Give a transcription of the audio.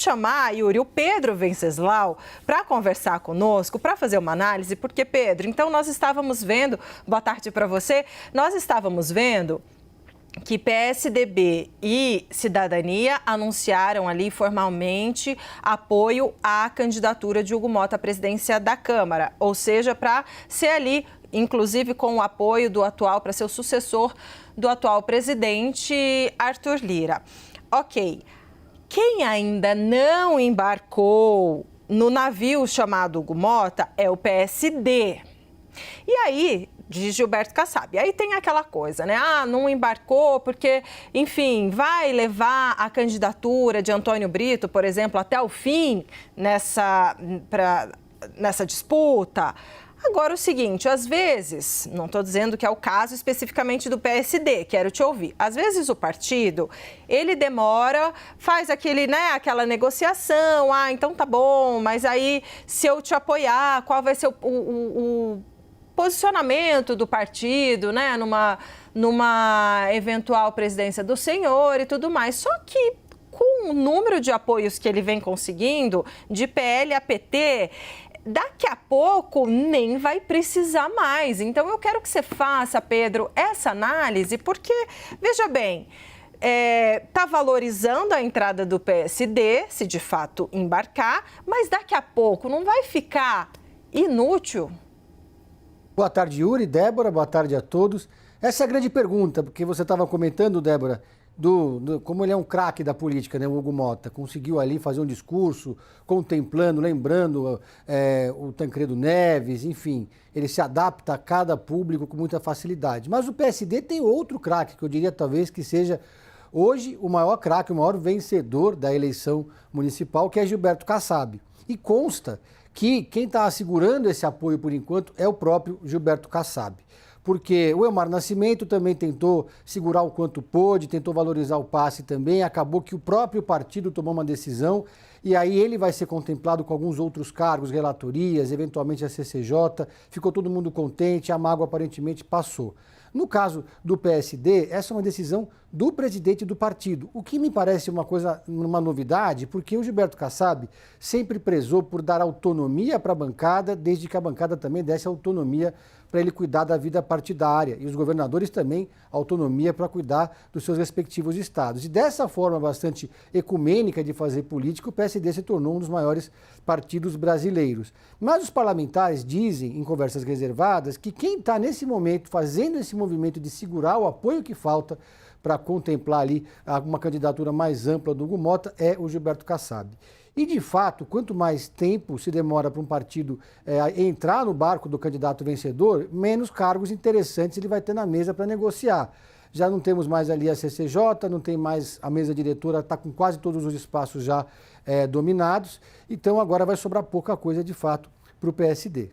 chamar, Yuri, o Pedro Venceslau para conversar conosco, para fazer uma análise, porque, Pedro, então nós estávamos vendo, boa tarde para você, nós estávamos vendo que PSDB e Cidadania anunciaram ali formalmente apoio à candidatura de Hugo Motta à presidência da Câmara, ou seja, para ser ali, inclusive com o apoio do atual, para ser o sucessor do atual presidente Arthur Lira. Ok. Quem ainda não embarcou no navio chamado Hugo Motta é o PSD. E aí, diz Gilberto Kassab, aí tem aquela coisa, né? Ah, não embarcou porque, enfim, vai levar a candidatura de Antônio Brito, por exemplo, até o fim nessa disputa. Agora, o seguinte, às vezes, não estou dizendo que é o caso especificamente do PSD, quero te ouvir. Às vezes o partido, ele demora, faz aquela negociação, então tá bom, mas aí se eu te apoiar, qual vai ser o posicionamento do partido, né, numa eventual presidência do senhor e tudo mais. Só que com o número de apoios que ele vem conseguindo, de PL a PT, daqui a pouco nem vai precisar mais. Então, eu quero que você faça, Pedro, essa análise, porque, veja bem, está valorizando a entrada do PSD, se de fato embarcar, mas daqui a pouco não vai ficar inútil? Boa tarde, Yuri, Débora, boa tarde a todos. Essa é a grande pergunta, porque você estava comentando, Débora, como ele é um craque da política, né, o Hugo Motta, conseguiu ali fazer um discurso contemplando, lembrando o Tancredo Neves, enfim, ele se adapta a cada público com muita facilidade. Mas o PSD tem outro craque, que eu diria talvez que seja hoje o maior craque, o maior vencedor da eleição municipal, que é Gilberto Kassab. E consta que quem está assegurando esse apoio por enquanto é o próprio Gilberto Kassab. Porque o Elmar Nascimento também tentou segurar o quanto pôde, tentou valorizar o passe também, acabou que o próprio partido tomou uma decisão e aí ele vai ser contemplado com alguns outros cargos, relatorias, eventualmente a CCJ, ficou todo mundo contente, a mágoa aparentemente passou. No caso do PSD, essa é uma decisão do presidente do partido, o que me parece uma novidade, porque o Gilberto Kassab sempre prezou por dar autonomia para a bancada, desde que a bancada também desse autonomia para ele cuidar da vida partidária e os governadores também autonomia para cuidar dos seus respectivos estados. E dessa forma bastante ecumênica de fazer política, o PSD se tornou um dos maiores partidos brasileiros. Mas os parlamentares dizem, em conversas reservadas, que quem está nesse momento fazendo esse movimento de segurar o apoio que falta para contemplar ali uma candidatura mais ampla do Hugo Motta é o Gilberto Kassab. E, de fato, quanto mais tempo se demora para um partido entrar no barco do candidato vencedor, menos cargos interessantes ele vai ter na mesa para negociar. Já não temos mais ali a CCJ, não tem mais a mesa diretora, está com quase todos os espaços já dominados. Então, agora vai sobrar pouca coisa, de fato, para o PSD.